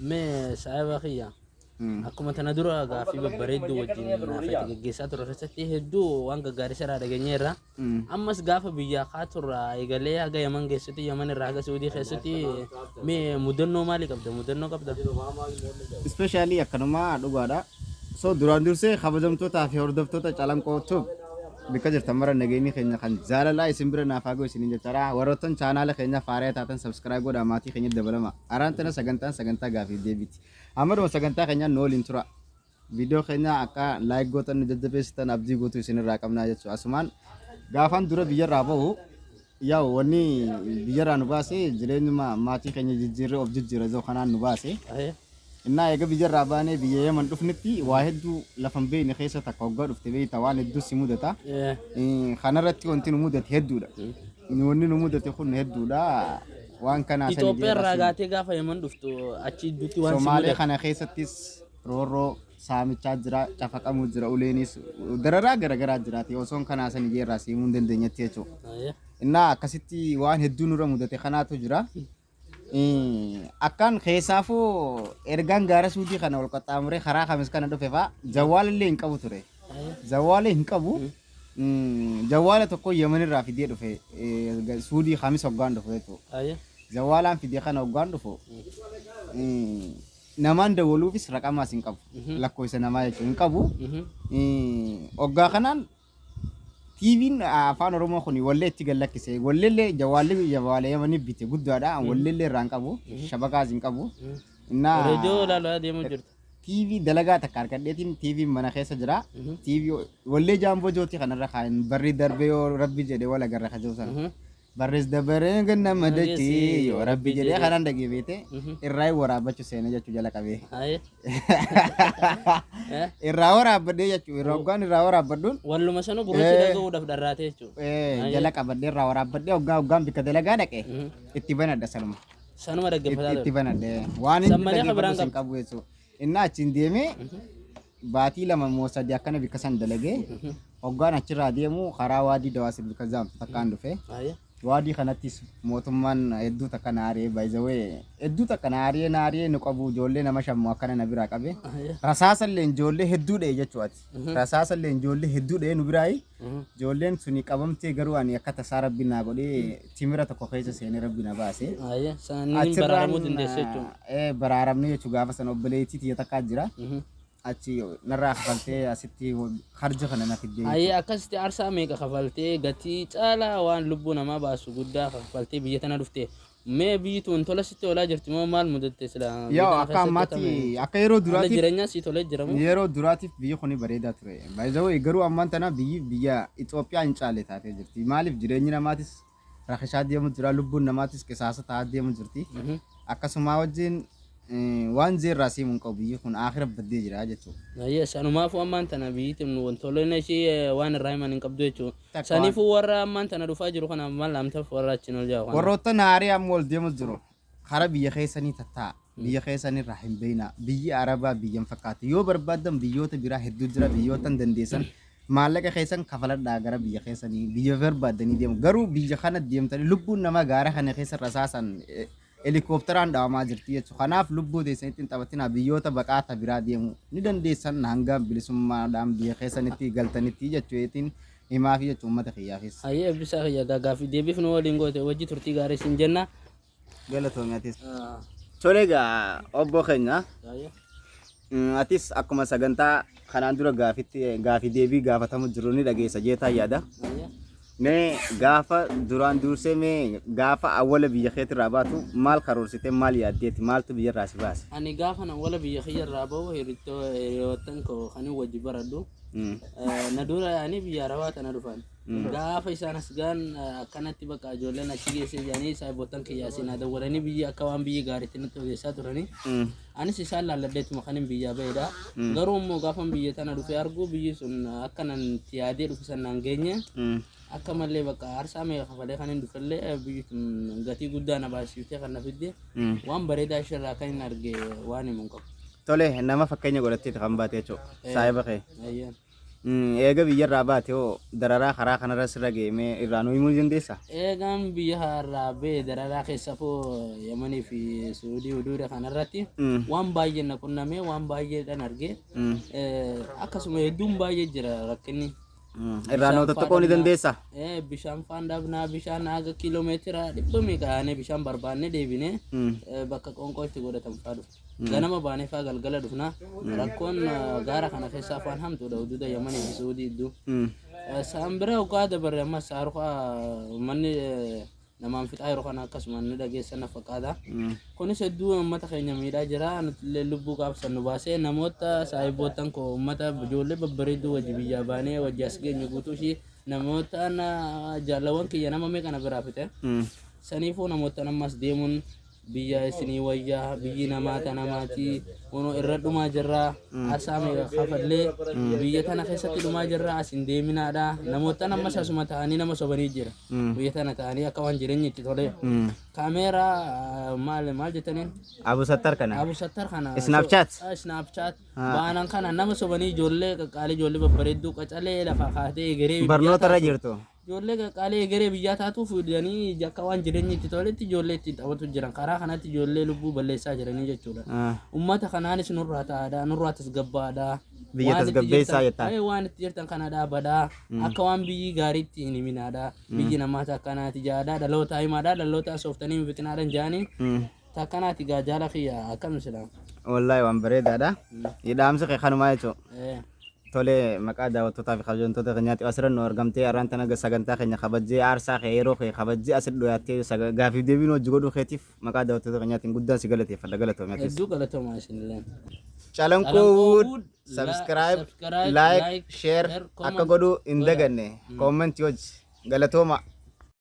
ما سايبا خيا أكو مثلا درا غافي ببريد وجين نافع جيسات رستي هدو وانغا غاري سرا دغنيرا أمس غافا بيا خاطر يغلي اغا يمن جيستي يمن راغا سودي خستي مي مدنو مالي قبدا مدنو قبدا especially akkanuma dhugaadha so duraan dursee kabajamtoota fi hordoftoota calanqootu bika jirtan mara nageenyi keenya kan jaalalaa isin bira naaf haa ga'u isiniin jechaadha warroottan chaanaala keenya faaraa taatan subscribe godhaa maatii keenya dabalama araantana sagantaa gaafii deebiti amaduma sagantaa keenya nooliin tura viidiyoo keenya akka laayik gootan nu jajjabeessitan abdii guutuu isinirraa qabnaa jechuudha asumaan gaafaan dura biyyarraa bahu yaa wanni biyyarraa nu baase jireenyuma maatii keenya jijjiirree of jijjiirre zoo kanaan nu baase إنها يجب يجرب باني بيجي من دفنتي واحد لفن بين خيسة تكوجر دفت بي توان الدو سمودة تا خنرتي وانتي نمودة هدو دا نوني نمودة يكون هدو دا وان كان عشان يتوبر راغاتي غافا يمن دفتو أشي دوتي وان سومالي خنا خيسة تيس رورو سامي تجرا تفاق مجرا أولينيس دررا غرا جراتي وصون كان عشان يجي راسي مندن دنيا تيجو إنها كسيتي وان هدو نورا مودة خنا تجرا akan keessafu ergan gara sudi kana wal qaxamure khara khamis kana do fefa jawal le inqabu ture jawal inqabu jawal tokko yemen ra fide do fe sudi khamis ogan do fe to jawalan fide kana ogan do fo naman de wolu fis raqama sin qabu lakko isa nama ya inqabu ogga kanan TV'n afaan oromoo kuni wallee itti gallakkise walleellee jawaalee yamanii bite guddaadha walleellee irraan qabu shabakaas hin qabu innaa reediyoo ilaalaa deemuu jirta TV dalagaa takka argadheetiin TV mana keessa jira TV wallee jaamboo jooti kanarra kaan barri darbee yoo rabbi jedhee wal agarra kajoo sana barris dabaree ganna madaki yoo rabbi jedhee kanaan dhagee beete irraa waraabachuu seena jechuu jala qabee irraa waraabadhee jechuu irraa hoggaan irraa waraabadhuun walluma sanu gurratti dhaga'uudhaaf dharraatee jechuu jala qabadhee irraa waraabadhee hoggaan bika dalagaa dhaqee itti banadha sanuma dhaggeeffataa itti banadhee waan inni dhaggeeffatu sin qabu jechuu innaa achiin deemee baatii lama moo sadii akkana bika san dalagee hoggaan achirraa deemu karaa waadii dawaasir bika zaamtu takkaan dhufe waadii kanattis mootummaan hedduu takka naaree baay'izawee hedduu takka naaree nu qabu ijoollee nama shammu akkana na biraa qabe rasaasallee ijoollee hedduu dhee jechuudha rasaasallee ijoollee hedduu dhee nu biraayi ijoolleen suni qabamtee garuu ani akka tasaa rabbi naa godhee timira tokko keessa seenee rabbi na baase baraaramne jechuudha gaafa san obboleettii tiyya takkaa jira achi narraa kafaltee asitti harja kana na fidee ayee akkasitti aarsaa meeqa kafaltee gatii caalaa waan lubbuu namaa baasu guddaa kafaltee biyya tana dhuftee mee biyyi tun tola sitti olaa jirti moo maal mudatte sila yaa akka ammaatti akka yeroo duraatiif jireenyaa si tolee jiramu yeroo duraatiif biyyi kuni bareedaa ture baay'ee garuu ammaan tana biyya Itoophiyaa hin caalle taatee jirti maaliif jireenyi namaatis rakkisaa deemu jira lubbuun namaatis qisaasa ta'aa deemu jirti akkasuma wajjin waan zeerraa simuun qabu biyyi kun akhira baddee jira jechuudha. Ayee sanumaafuu ammaan tana biyyi tun wantoonni ishee waan irraa himan hin qabdu jechuudha. Saniifuu warra ammaan tana dhufaa jiru kana maal laamtaaf warra achiin ol ja'a. Warroota naarii amma ol deemu jiru kara biyya keessanii tattaa biyya keessanii irraa hin beeyna biyyi arabaa biyyan fakkaatu yoo barbaadan biyyoota biraa hedduu jira biyyootan dandeessan maallaqa keessan kafaladhaa gara biyya keessanii biyya barbaadanii deemu garuu biyya kana deemtanii lubbuun nama gaara kana keessa rasaasan helikopteraan dhaawamaa jirti jechuudha. Kanaaf lubbuu teessanitti hin taphatinaa biyyoota baqaata biraa deemu ni dandeessan hanga bilisummaadhaan biyya keessanitti galtanitti jechuudha. Himaa fi jechuudha uummata kiyyaafis. Ayee eebbisaa kiyya gaggaafi deebiif nu waliin goote wajji turtii gaarii sin jenna. Galatoomiyatis. Tole egaa obbo keenya. Atis akkuma sagantaa kanaan dura gaafii deebii gaafatamu jiru ni dhageessa jeetaa yaada. Ne gaafa duraan dursee mee gaafa awwala biyya keetti irraa baatu maal karoorsite maal yaaddeeti maaltu biyya irraa si baase? Ani gaafa awwala biyya kiyya irraa bahu hiriyoottan koo kan wajji baradhu na dura ani biyya arabaa tana dhufan gaafa isaan as gaan akkanatti bakka ijoolleen achi geessee jedhanii saayibootan kiyyaasee na dawwalanii biyya akka waan biyya gaariitti nutti ogeessaa turanii anis isaan laalladheetuma kanin biyya baheedha garuu immoo gaafa biyya tana dhufee argu biyyi sun akkanan yaadee dhufisan naan geenye akka malee bakka aarsaa meeqa kafalee kanin dhufallee biyyi tun gatii guddaa na baasiftee kan na fidde waan bareedaa ishirraa kan hin arge waan himuun qabu. Tole nama fakkeenya godhattee kan baate jechuudha saayiba kee. Eega biyyarraa baate hoo dararaa karaa kanarra sirra geemee irraa nu himuu dandeessaa? Eegaan biyya har'aa bee dararaa keessa foo Yamanii fi Suudii huduuda kanarratti waan baay'ee na qunnamee waan baay'eedhaan argee akkasuma hedduun baay'ee jira rakkinni. Irraa nu tokko ni dandeessaa? Bishaan faan dhabnaa bishaan haga kiiloomeetira 100 kaanee bishaan barbaannee deebinee bakka qoonqoo itti godhatan faa dhufu. Ganama baanee faa galgala dhufnaa rakkoon gaara kana keessaa faan hamtuudha huduuda Yamanii fi Suudii iddoo. Saan bira ugaa dabarre amma saarukaa manni namaan fixaa yeroo kana akkasuma inni dhageessan fakkaata. Kunis hedduu uummata keenya miidhaa jira nutillee lubbuu qaabsan nu baasee namoota saayibootan koo uummata ijoollee babbareedduu wajji biyyaa baanee wajji as geenye guutuu ishee namoota jaalawwan kiyya nama meeqa na biraa fite. Saniifuu namoota ammas deemuun biyya isinii wayyaa biyyi namaa tanamaati ono irra dhumaa jirra asaame kafallee biyya tana keessatti dhumaa jirra asin deeminaadha namoota amma asuma ta'anii nama sobanii jira biyya tana ta'anii akka waan jireenyi itti tole kaameeraa maal jettaniin Abu Sattar kana Snapchat baanan kana nama sobanii ijoollee qaqqaalee ijoollee babbareedduu qacalee lafa kaatee egeree barnoota irra jirtu. Ijoollee qaqqaalee egeree biyyaa taatu fuudhanii akka waan jireenyi itti toletti ijoollee itti taphatu jiran karaa kanatti ijoollee lubbuu balleessaa jiranii jechuudha. Uummata kanaanis nurraa ta'aadha nurraa tasgabbaadha. Biyya tasgabbeessaa jettaan. Waan itti jirtan kana dhaabaadha akka waan biyyi gaariitti hin himinaadha. Biyyi namaata akkanaati jaadha dhaloota himaadha dhaloota sooftanii fitinaadhaan jaanii takkanaati gaajala kiyya akkam silaam. Wallaahi waan bareedaadha. Hidhaamsa kee kanumaa jechuudha. Tole maqaa daawwattootaa fi kabajamtoota keenyaatti asirratti argamtee arraan tana sagantaa keenya kabajjee aarsaa kee yeroo kee kabajjee asitti dhiyaattee gaafiif deebiin hojii godhuu keetiif maqaa daawwattoota keenyaatiin guddaan si galateeffadha galatoomee keessa. Hedduu galatoomaa isinillee. Calanqoo Wood subscribe like share akka godhuu hin daganne comment hojii galatooma.